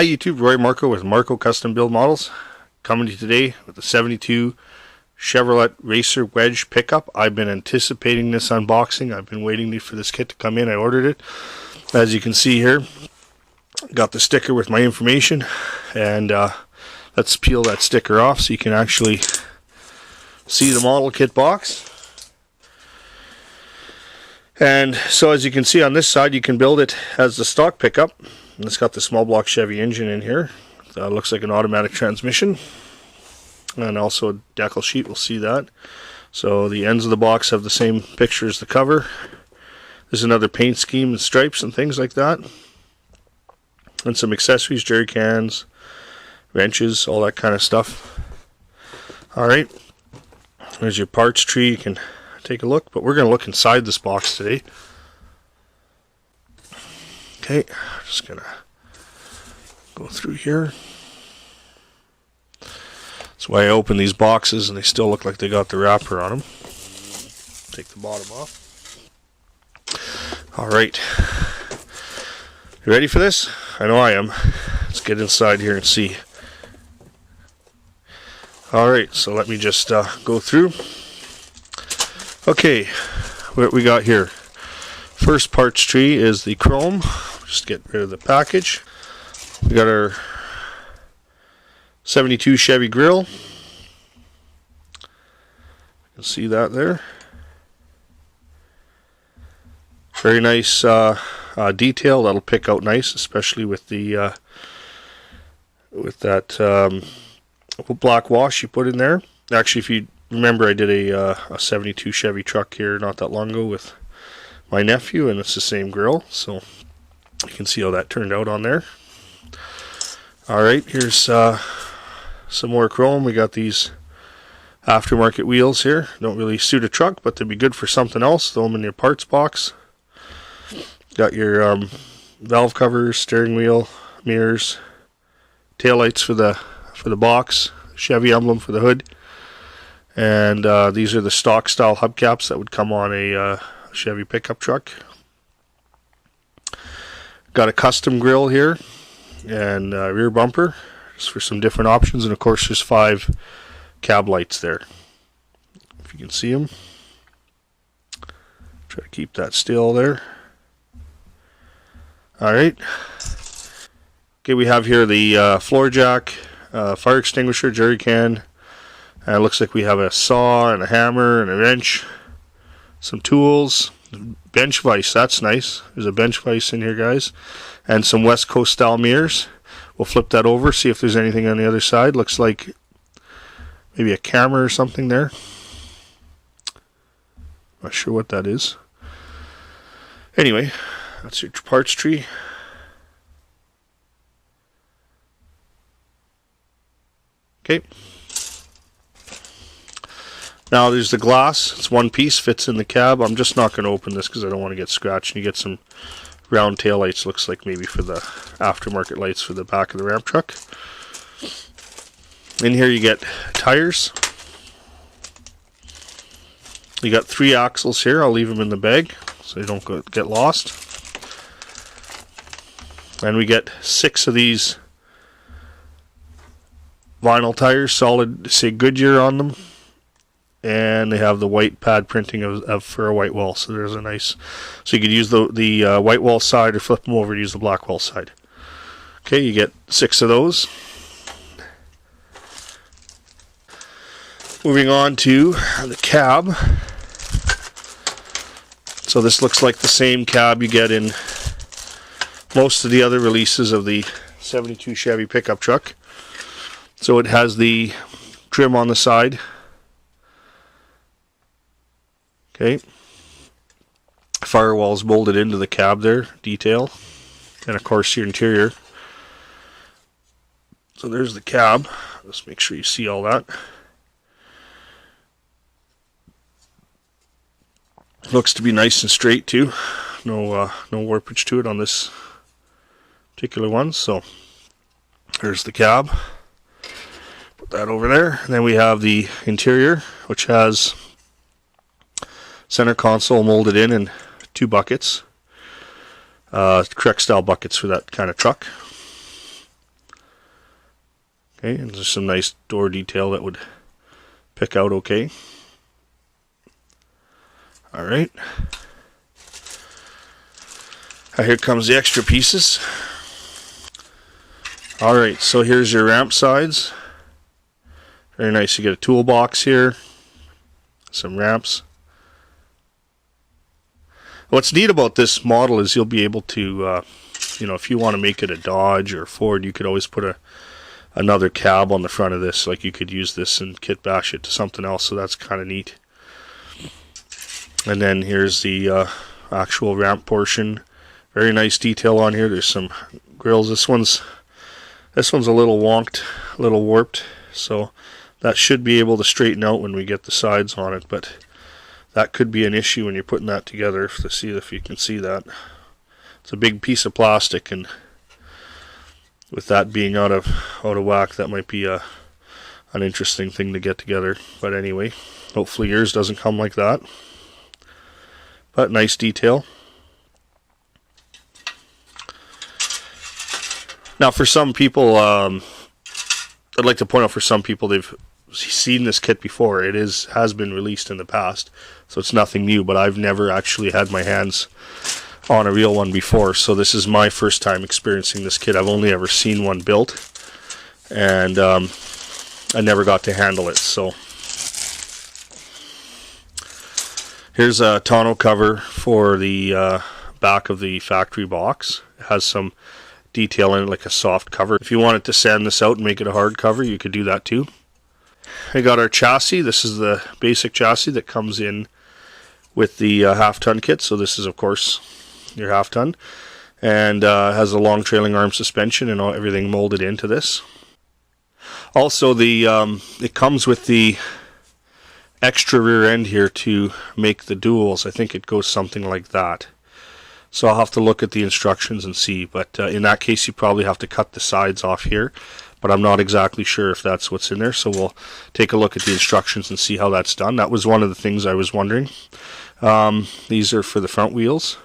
Hi YouTube, Marko with Marko Custom Build Models, coming to you today with the 72 Chevrolet Racer Wedge pickup. I've been anticipating this unboxing. I've been waiting for this kit to come in. I ordered it. As you can see here, got the sticker with my information, and let's peel that sticker off so you can actually see the model kit box. And so as you can see on this side, you can build it as the stock pickup. And it's got the small block Chevy engine in here. Looks like an automatic transmission. And also a Decal Sheet, we'll see that. So the ends of the box have the same picture as the cover. There's another paint scheme and stripes and things like that. And some accessories, jerry cans, wrenches, all that kind of stuff. Alright, there's your parts tree. You can take a look, but we're going to look inside this box today. Okay, just gonna go through here. That's why I open these boxes and they still look like they got the wrapper on them. Take the bottom off. Alright, you ready for this? I know I am. Let's get inside here and see. Alright, so let me just go through. Okay, what we got here. First parts tree is the chrome. Just get rid of the package. We got our 72 Chevy grill. You can see that there. Very nice detail. That'll pick out nice, especially with the with that black wash you put in there. Actually, if you remember, I did a 72 Chevy truck here not that long ago with my nephew, and it's the same grill, so you can see how that turned out on there. Alright, here's some more chrome. We got these aftermarket wheels here. Don't really suit a truck, but they'd be good for something else. Throw them in your parts box. Got your valve covers, steering wheel, mirrors, taillights for the box, Chevy emblem for the hood, and these are the stock style hubcaps that would come on a Chevy pickup truck. Got a custom grill here and rear bumper just for some different options, and of course there's 5 cab lights there if you can see them. Try to keep that still there. Alright, okay, we have here the floor jack, fire extinguisher, jerry can, and it looks like we have a saw and a hammer and a wrench, some tools, bench vise. That's nice. There's a bench vise in here, guys, and some West Coast style mirrors. We'll flip that over, see if there's anything on the other side. Looks like maybe a camera or something there. Not sure what that is. Anyway, that's your parts tree. Okay. Now there's the glass. It's one piece, fits in the cab. I'm just not going to open this because I don't want to get scratched. And you get some round tail lights, looks like maybe for the aftermarket lights for the back of the ramp truck. In here you get tires. You got 3 axles here. I'll leave them in the bag so they don't get lost. And we get 6 of these vinyl tires, solid, say Goodyear on them. And they have the white pad printing of for a white wall, so there's a nice, so you could use the white wall side or flip them over to use the black wall side. Okay, you get 6 of those. Moving on to the cab. So this looks like the same cab you get in most of the other releases of the 72 Chevy pickup truck. So it has the trim on the side. Okay, firewalls molded into the cab there, detail, and of course your interior. So there's the cab. Just make sure you see all that. Looks to be nice and straight too. No warpage to it on this particular one. So there's the cab. Put that over there. And then we have the interior, which has center console molded in 2 buckets. Correct style buckets for that kind of truck. Okay, and there's some nice door detail that would pick out okay. Alright. Here comes the extra pieces. Alright, so here's your ramp sides. Very nice. You get a toolbox here. Some ramps. What's neat about this model is you'll be able to, you know, if you want to make it a Dodge or Ford, you could always put another cab on the front of this. Like you could use this and kit bash it to something else, so that's kind of neat. And then here's the actual ramp portion. Very nice detail on here. There's some grills. This one's a little wonked, a little warped, so that should be able to straighten out when we get the sides on it, but that could be an issue when you're putting that together, to see if you can see that. It's a big piece of plastic, and with that being out of whack, that might be an interesting thing to get together. But anyway, hopefully yours doesn't come like that. But nice detail. Now for some people, I'd like to point out, for some people, they've seen this kit before. It has been released in the past, so it's nothing new, but I've never actually had my hands on a real one before, so this is my first time experiencing this kit. I've only ever seen one built, and I never got to handle it. So here's a tonneau cover for the back of the factory box. It has some detail in it, like a soft cover. If you wanted to sand this out and make it a hard cover, you could do that too. We got our chassis. This is the basic chassis that comes in with the half-ton kit. So this is, of course, your half-ton, and has a long trailing arm suspension and everything molded into this. Also, it comes with the extra rear end here to make the duals. I think it goes something like that. So I'll have to look at the instructions and see, but in that case you probably have to cut the sides off here, but I'm not exactly sure if that's what's in there, so we'll take a look at the instructions and see how that's done. That was one of the things I was wondering. These are for the front wheels.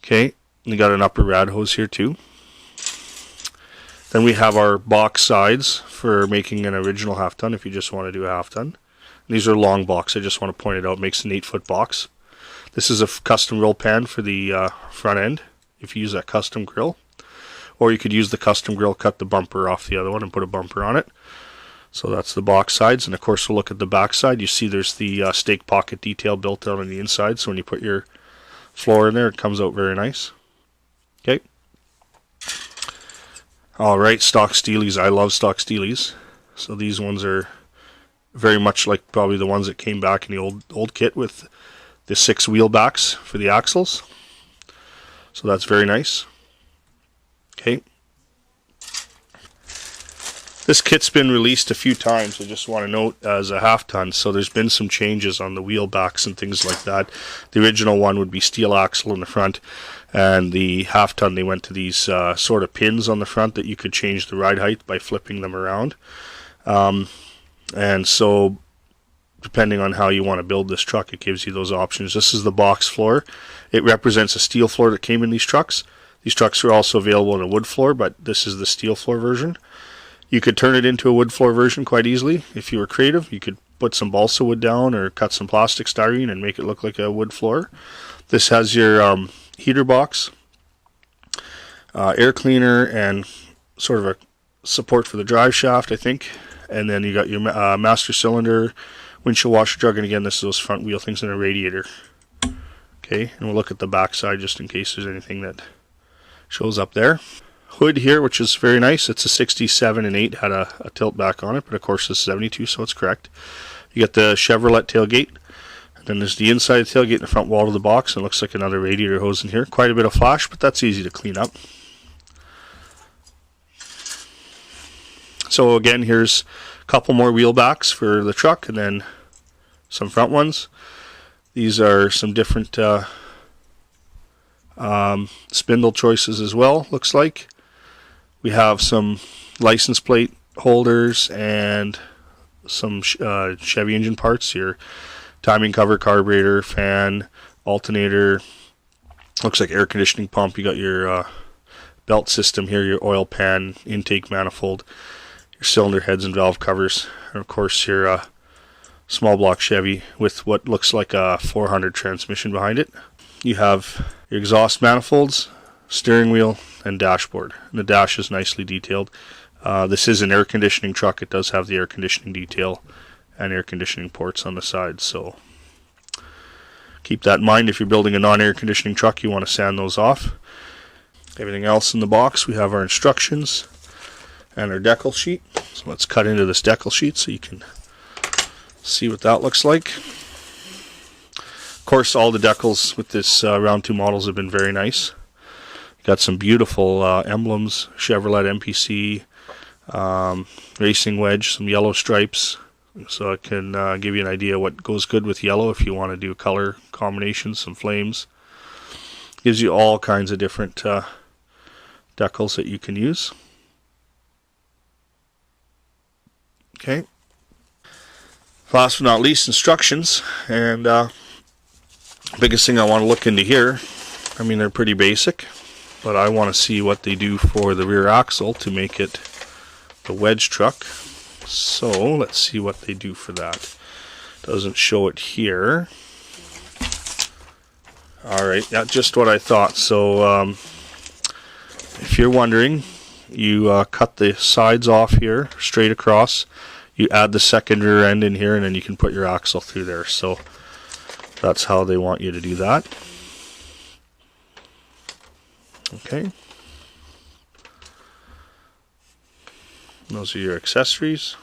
Okay, we got an upper rad hose here too. Then we have our box sides for making an original half-ton if you just want to do a half-ton. These are long box. I just want to point it out. It makes an 8-foot box. This is a custom roll pan for the front end if you use that custom grill. Or you could use the custom grill, cut the bumper off the other one and put a bumper on it. So that's the box sides. And of course we'll look at the back side. You see there's the stake pocket detail built out on the inside. So when you put your floor in there, it comes out very nice. Okay. Alright, stock Steelies. I love stock Steelies. So these ones are very much like probably the ones that came back in the old kit with the 6 wheel backs for the axles. So that's very nice. Okay. This kit's been released a few times. I just want to note as a half-ton, so there's been some changes on the wheel backs and things like that. The original one would be steel axle in the front, and the half-ton they went to these sort of pins on the front that you could change the ride height by flipping them around. And so depending on how you want to build this truck, it gives you those options. This is the box floor. It represents a steel floor that came in these trucks. These trucks are also available in a wood floor, but this is the steel floor version. You could turn it into a wood floor version quite easily if you were creative. You could put some balsa wood down or cut some plastic styrene and make it look like a wood floor. This has your heater box, air cleaner, and sort of a support for the drive shaft, I think. And then you got your master cylinder, windshield washer jug, and again this is those front wheel things, and a radiator. Okay, and we'll look at the back side just in case there's anything that shows up there. Hood here, which is very nice. It's a 67 and 8, had a tilt back on it, but of course it's 72, so it's correct. You got the Chevrolet tailgate, and then there's the inside tailgate in the front wall of the box, and it looks like another radiator hose in here. Quite a bit of flash, but that's easy to clean up. So again, here's a couple more wheel backs for the truck, and then some front ones. These are some different spindle choices as well, looks like. We have some license plate holders and some Chevy engine parts, your timing cover, carburetor, fan, alternator, looks like air conditioning pump. You got your belt system here, your oil pan, intake manifold, your cylinder heads and valve covers, and of course your small block Chevy with what looks like a 400 transmission behind it. You have your exhaust manifolds, steering wheel, and dashboard. And the dash is nicely detailed. This is an air conditioning truck. It does have the air conditioning detail and air conditioning ports on the side, so keep that in mind. If you're building a non-air conditioning truck, you want to sand those off. Everything else in the box, we have our instructions and our decal sheet. So let's cut into this decal sheet so you can see what that looks like. Of course, all the decals with this round 2 models have been very nice. Got some beautiful emblems, Chevrolet MPC, Racing Wedge, some yellow stripes, so I can give you an idea what goes good with yellow if you want to do color combinations, some flames. Gives you all kinds of different decals that you can use. Okay. Last but not least, instructions. And biggest thing I want to look into here, I mean, they're pretty basic, but I want to see what they do for the rear axle to make it the Wedge truck. So let's see what they do for that. Doesn't show it here. Alright, that's just what I thought. So if you're wondering, you cut the sides off here straight across, you add the second rear end in here, and then you can put your axle through there. So that's how they want you to do that. Okay. Those are your accessories.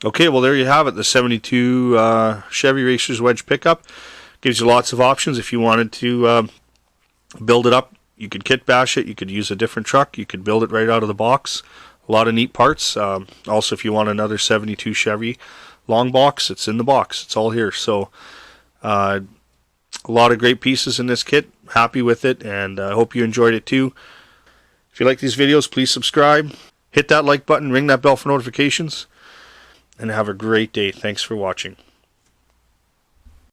Okay, well there you have it, the 72 Chevy Racers Wedge pickup. Gives you lots of options. If you wanted to build it up, you could kit bash it, you could use a different truck, you could build it right out of the box. A lot of neat parts. Also, if you want another 72 Chevy long box, it's in the box. It's all here. So a lot of great pieces in this kit. Happy with it, and I hope you enjoyed it too. If you like these videos, please subscribe, hit that like button, ring that bell for notifications, and have a great day. Thanks for watching.